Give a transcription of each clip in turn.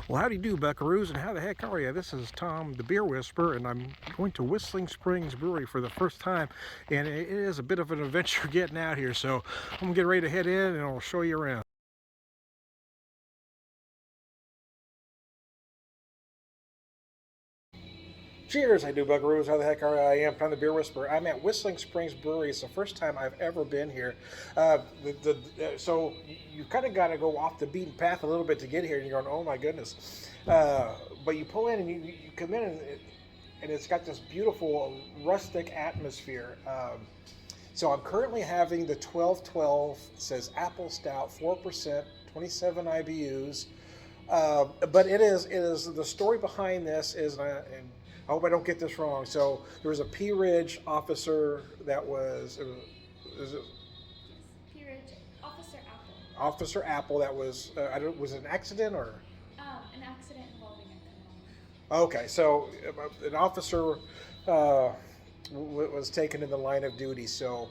Well, how do you do, buckaroos, and how the heck are you? This is Tom, the Beer Whisperer, and I'm going to Whistling Springs Brewery for the first time, and it is a bit of an adventure getting out here, so I'm going to get ready to head in, and I'll show you around. Cheers, I do, buckaroos. How the heck are you? I am Tom, the Beer Whisperer. I'm at Whistling Springs Brewery. It's the first time I've ever been here. So you kind of got to go off the beaten path a little bit to get here, and you're going, oh my goodness. But you pull in and you come in, and it's got this beautiful rustic atmosphere. So I'm currently having the 1212. It says apple stout, 4%, 27 IBUs. But it is the story behind this is, and I hope I don't get this wrong. So there was a P Ridge officer that was Peerage, Officer Apple. Officer Apple that was I don't was it an accident or An accident involving a canoe. okay. So an officer uh, was taken in the line of duty. So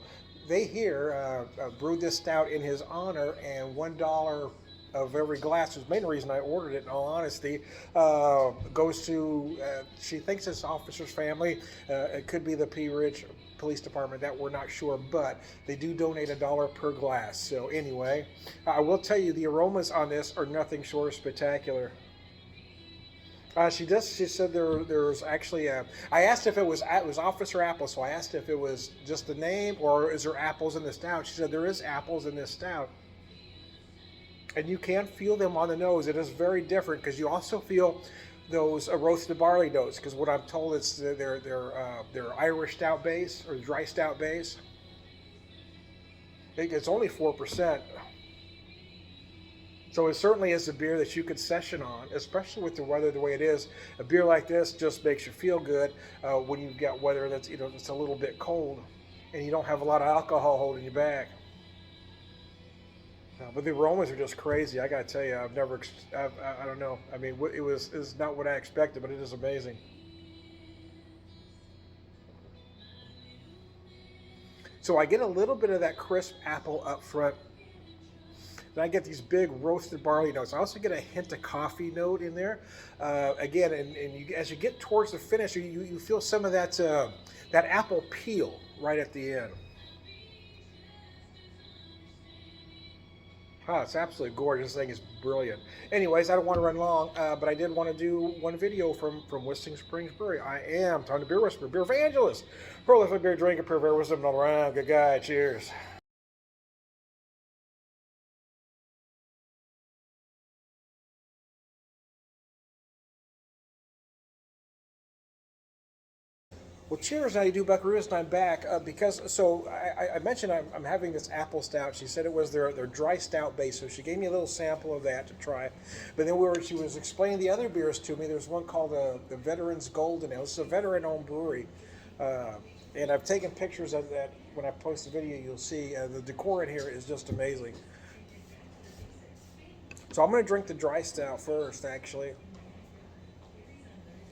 they here brewed this stout in his honor, and $1 of every glass, was the main reason I ordered it, in all honesty, goes to, she thinks it's officer's family. It could be the P Ridge Police Department, that we're not sure, but they do donate $1 per glass. So anyway, I will tell you the aromas on this are nothing short of spectacular. She does. She said there's actually a. I asked if it was Officer Apple, so I asked if it was just the name or is there apples in the stout. She said there is apples in this stout, and you can feel them on the nose. It is very different because you also feel those roasted barley notes. Because what I'm told it's their Irish stout base or dry stout base. It's only 4%. So it certainly is a beer that you could session on, especially with the weather the way it is. A beer like this just makes you feel good when you've got weather that's that's a little bit cold, and you don't have a lot of alcohol holding you back. But the aromas are just crazy. I gotta tell you, I've never, I don't know. I mean, it's not what I expected, but it is amazing. So I get a little bit of that crisp apple up front. Then I get these big roasted barley notes. I also get a hint of coffee note in there. Again, and as you get towards the finish, you feel some of that apple peel right at the end. Oh, it's absolutely gorgeous. This thing is brilliant. Anyways, I don't want to run long, but I did want to do one video from Whistling Springs Brewery. I am Tom the Beer Whisperer, Beer Evangelist, prolific beer drinker, beer wisdom all around. Good guy. Cheers. Well, cheers. How you do, Buckaroos? And I'm back because I mentioned I'm having this apple stout. She said it was their dry stout base, so she gave me a little sample of that to try. But then she was explaining the other beers to me. There's one called the Veterans Golden Ale. It's a veteran-owned brewery, uh, and I've taken pictures of that. When I post the video, you'll see the decor in here is just amazing. So I'm going to drink the dry stout first, actually.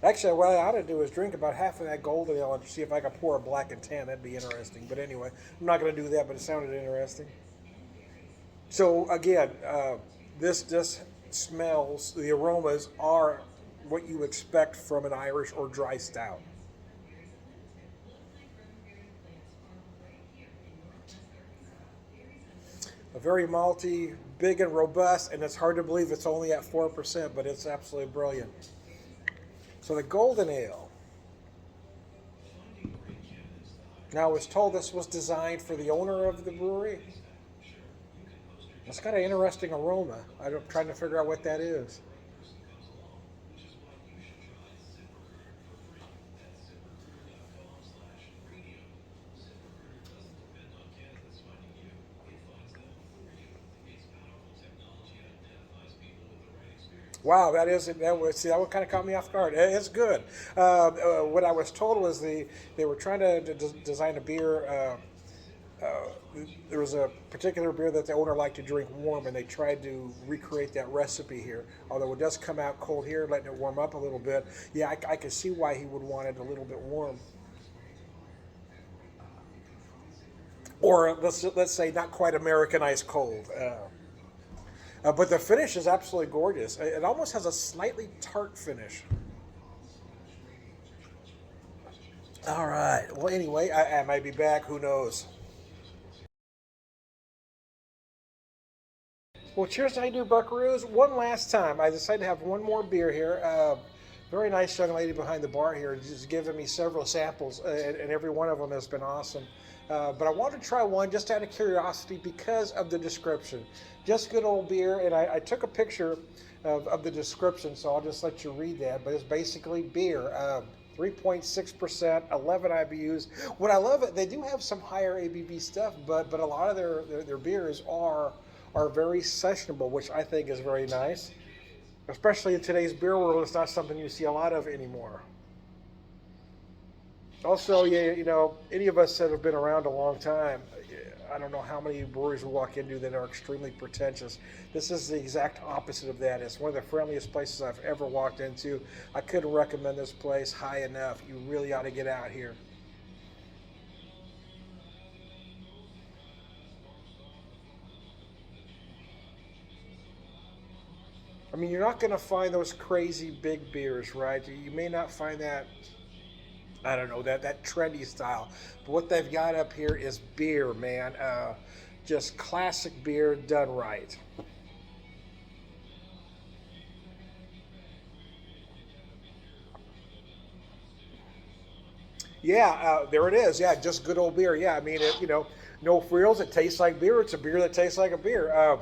Actually, what I ought to do is drink about half of that golden ale and see if I can pour a black and tan. That'd be interesting. But anyway, I'm not going to do that, but it sounded interesting. So again, this smells. The aromas are what you expect from an Irish or dry stout. A very malty, big and robust, and it's hard to believe it's only at 4%, but it's absolutely brilliant. So the golden ale. Now, I was told this was designed for the owner of the brewery. It's got an interesting aroma. I'm trying to figure out what that is. Wow, that would kind of caught me off guard. It's good. What I was told was they were trying to design a beer. There was a particular beer that the owner liked to drink warm, and they tried to recreate that recipe here. Although it does come out cold here, letting it warm up a little bit. Yeah, I can see why he would want it a little bit warm. Or let's say not quite Americanized cold. But the finish is absolutely gorgeous. It almost has a slightly tart finish. All right. Well, anyway, I might be back. Who knows? Well, cheers to you, Buckaroos. One last time, I decided to have one more beer here. Very nice young lady behind the bar here, just giving me several samples, and every one of them has been awesome. But I wanted to try one just out of curiosity because of the description. Just good old beer, and I took a picture of the description, so I'll just let you read that. But it's basically beer. 3.6%, 11 IBUs. What I love it, they do have some higher ABV stuff, but a lot of their beers are very sessionable, which I think is very nice. Especially in today's beer world, it's not something you see a lot of anymore. Also, yeah, any of us that have been around a long time, I don't know how many breweries we walk into that are extremely pretentious. This is the exact opposite of that. It's one of the friendliest places I've ever walked into. I couldn't recommend this place high enough. You really ought to get out here. I mean, you're not going to find those crazy big beers, right? You may not find that, I don't know, that trendy style. But what they've got up here is beer, man. Just classic beer done right. Yeah, there it is. Yeah, just good old beer. Yeah, I mean, no frills. It tastes like beer. It's a beer that tastes like a beer.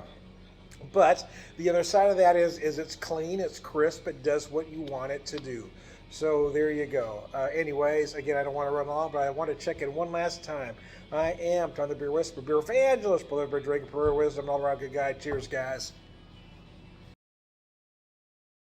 But the other side of that is it's clean, it's crisp, it does what you want it to do. So there you go. Anyways, again, I don't want to run long, but I want to check in one last time. I am Tom the Beer Whisperer, Beer Evangelist, beloved beer drinking, prayer wisdom, all around good guy. Cheers, guys.